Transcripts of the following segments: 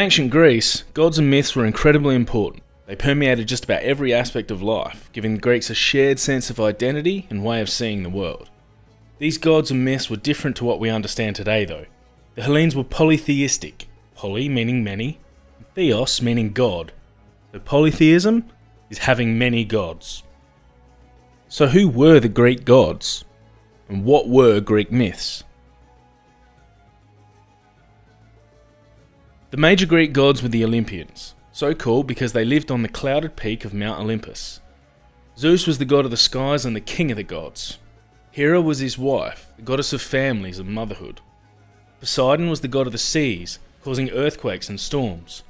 ancient Greece, gods and myths were incredibly important. They permeated just about every aspect of life, giving the Greeks a shared sense of identity and way of seeing the world. These gods and myths were different to what we understand today though. The Hellenes were polytheistic, poly meaning many, and theos meaning god. So polytheism is having many gods. So who were the Greek gods? And what were Greek myths? The major Greek gods were the Olympians, so called because they lived on the clouded peak of Mount Olympus. Zeus was the god of the skies and the king of the gods. Hera was his wife, the goddess of families and motherhood. Poseidon was the god of the seas, causing earthquakes and storms.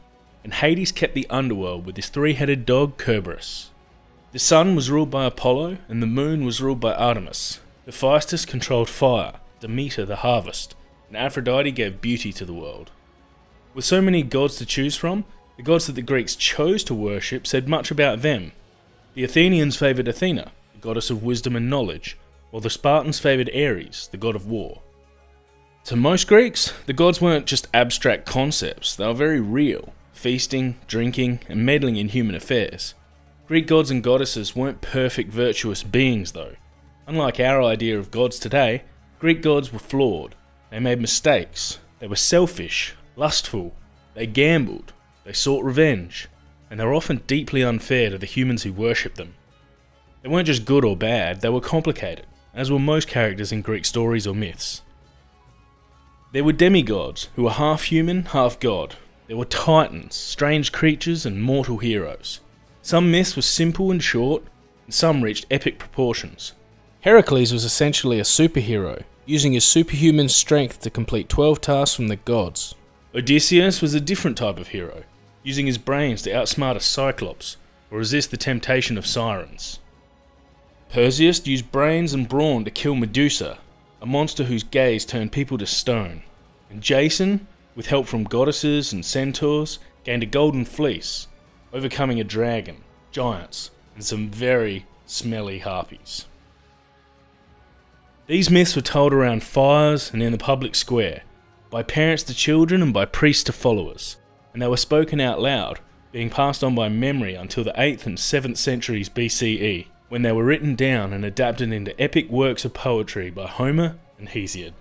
And Hades kept the underworld with his three-headed dog Cerberus. The sun was ruled by Apollo and the moon was ruled by Artemis. Hephaestus controlled fire, Demeter the harvest, and Aphrodite gave beauty to the world. With so many gods to choose from, the gods that the Greeks chose to worship said much about them. The Athenians favoured Athena, the goddess of wisdom and knowledge, while the Spartans favoured Ares, the god of war. To most Greeks, the gods weren't just abstract concepts, they were very real, feasting, drinking, and meddling in human affairs. Greek gods and goddesses weren't perfect virtuous beings though. Unlike our idea of gods today, Greek gods were flawed. They made mistakes, they were selfish, lustful, they gambled, they sought revenge, and they were often deeply unfair to the humans who worshipped them. They weren't just good or bad, they were complicated, as were most characters in Greek stories or myths. There were demigods, who were half human, half god. There were titans, strange creatures, and mortal heroes. Some myths were simple and short, and some reached epic proportions. Heracles was essentially a superhero, using his superhuman strength to complete 12 tasks from the gods. Odysseus was a different type of hero, using his brains to outsmart a cyclops, or resist the temptation of sirens. Perseus used brains and brawn to kill Medusa, a monster whose gaze turned people to stone. And Jason, with help from goddesses and centaurs, gained a golden fleece, overcoming a dragon, giants, and some very smelly harpies. These myths were told around fires and in the public square, by parents to children and by priests to followers, and they were spoken out loud, being passed on by memory until the 8th and 7th centuries BCE, when they were written down and adapted into epic works of poetry by Homer and Hesiod.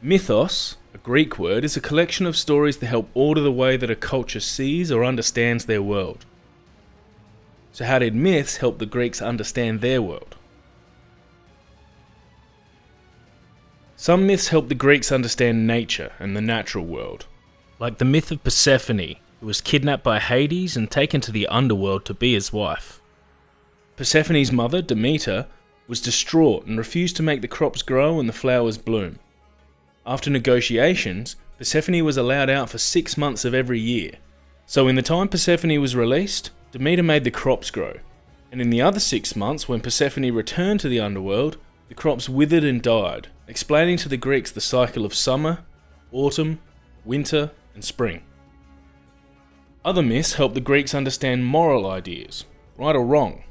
Mythos, a Greek word, is a collection of stories that help order the way that a culture sees or understands their world. So how did myths help the Greeks understand their world? Some myths helped the Greeks understand nature and the natural world, like the myth of Persephone, who was kidnapped by Hades and taken to the underworld to be his wife. Persephone's mother, Demeter, was distraught and refused to make the crops grow and the flowers bloom. After negotiations, Persephone was allowed out for 6 months of every year. So in the time Persephone was released, Demeter made the crops grow, and in the other 6 months when Persephone returned to the underworld, the crops withered and died, explaining to the Greeks the cycle of summer, autumn, winter, and spring. Other myths helped the Greeks understand moral ideas, right or wrong,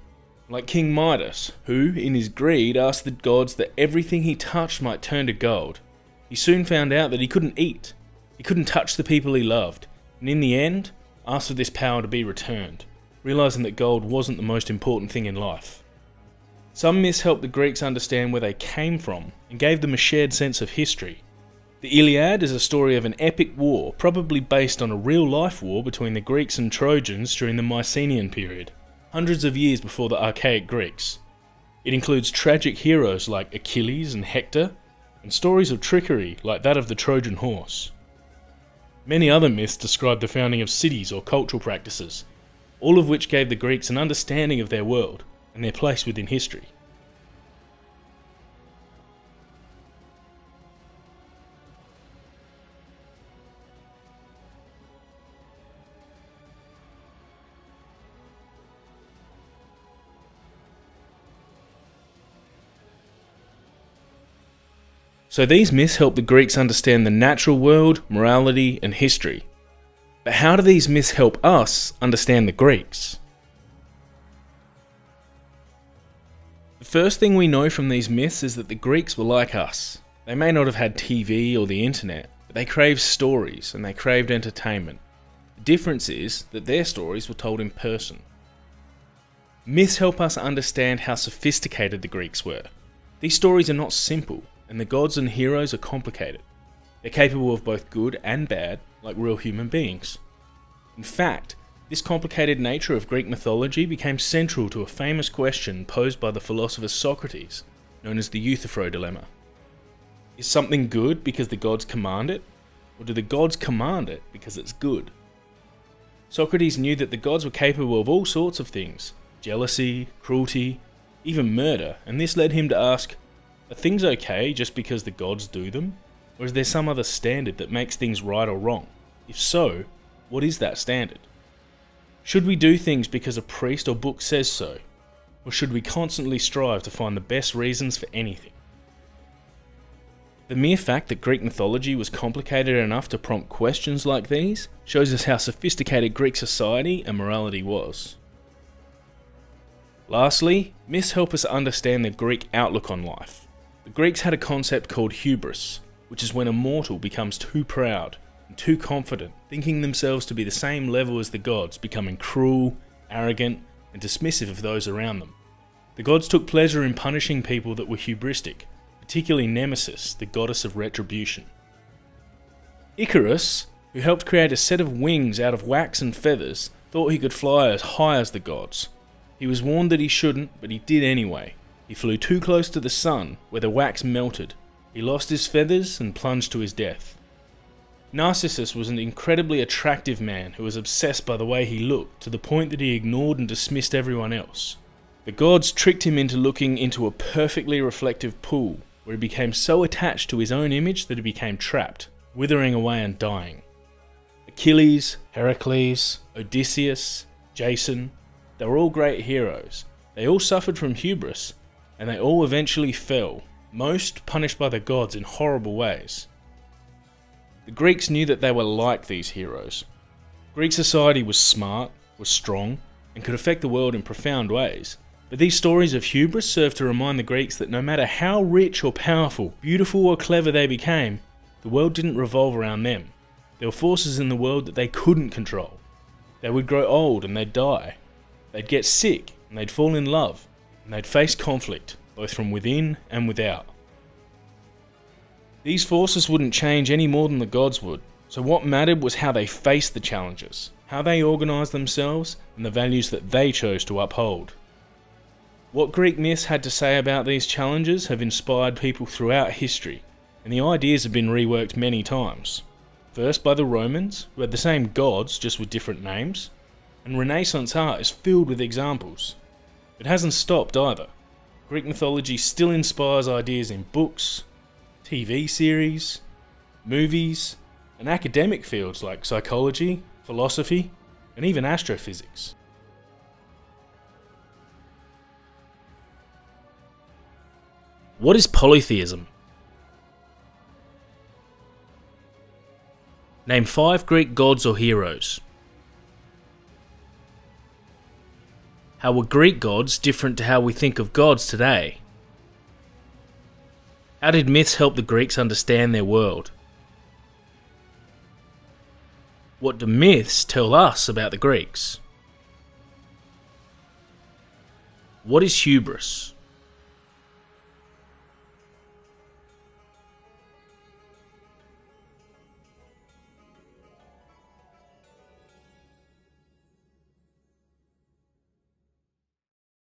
like King Midas, who, in his greed, asked the gods that everything he touched might turn to gold. He soon found out that he couldn't eat, he couldn't touch the people he loved, and in the end, asked for this power to be returned, realizing that gold wasn't the most important thing in life. Some myths helped the Greeks understand where they came from, and gave them a shared sense of history. The Iliad is a story of an epic war, probably based on a real-life war between the Greeks and Trojans during the Mycenaean period, hundreds of years before the archaic Greeks. It includes tragic heroes like Achilles and Hector, and stories of trickery like that of the Trojan horse. Many other myths describe the founding of cities or cultural practices, all of which gave the Greeks an understanding of their world and their place within history. So these myths help the Greeks understand the natural world, morality, and history. But how do these myths help us understand the Greeks? The first thing we know from these myths is that the Greeks were like us. They may not have had TV or the internet, but they craved stories and they craved entertainment. The difference is that their stories were told in person. Myths help us understand how sophisticated the Greeks were. These stories are not simple, and the gods and heroes are complicated. They're capable of both good and bad, like real human beings. In fact, this complicated nature of Greek mythology became central to a famous question posed by the philosopher Socrates, known as the Euthyphro dilemma. Is something good because the gods command it, or do the gods command it because it's good? Socrates knew that the gods were capable of all sorts of things: jealousy, cruelty, even murder, and this led him to ask, are things okay just because the gods do them? Or is there some other standard that makes things right or wrong? If so, what is that standard? Should we do things because a priest or book says so? Or should we constantly strive to find the best reasons for anything? The mere fact that Greek mythology was complicated enough to prompt questions like these shows us how sophisticated Greek society and morality was. Lastly, myths help us understand the Greek outlook on life. The Greeks had a concept called hubris, which is when a mortal becomes too proud and too confident, thinking themselves to be the same level as the gods, becoming cruel, arrogant, and dismissive of those around them. The gods took pleasure in punishing people that were hubristic, particularly Nemesis, the goddess of retribution. Icarus, who helped create a set of wings out of wax and feathers, thought he could fly as high as the gods. He was warned that he shouldn't, but he did anyway. He flew too close to the sun, where the wax melted. He lost his feathers and plunged to his death. Narcissus was an incredibly attractive man who was obsessed by the way he looked, to the point that he ignored and dismissed everyone else. The gods tricked him into looking into a perfectly reflective pool, where he became so attached to his own image that he became trapped, withering away and dying. Achilles, Heracles, Odysseus, Jason, they were all great heroes. They all suffered from hubris, and they all eventually fell, most punished by the gods in horrible ways. The Greeks knew that they were like these heroes. Greek society was smart, was strong, and could affect the world in profound ways. But these stories of hubris served to remind the Greeks that no matter how rich or powerful, beautiful or clever they became, the world didn't revolve around them. There were forces in the world that they couldn't control. They would grow old and they'd die. They'd get sick and they'd fall in love, and they'd face conflict, both from within and without. These forces wouldn't change any more than the gods would, so what mattered was how they faced the challenges, how they organised themselves, and the values that they chose to uphold. What Greek myths had to say about these challenges have inspired people throughout history, and the ideas have been reworked many times. First by the Romans, who had the same gods just with different names, and Renaissance art is filled with examples. It hasn't stopped either. Greek mythology still inspires ideas in books, TV series, movies, and academic fields like psychology, philosophy, and even astrophysics. What is polytheism? Name 5 Greek gods or heroes. How were Greek gods different to how we think of gods today? How did myths help the Greeks understand their world? What do myths tell us about the Greeks? What is hubris?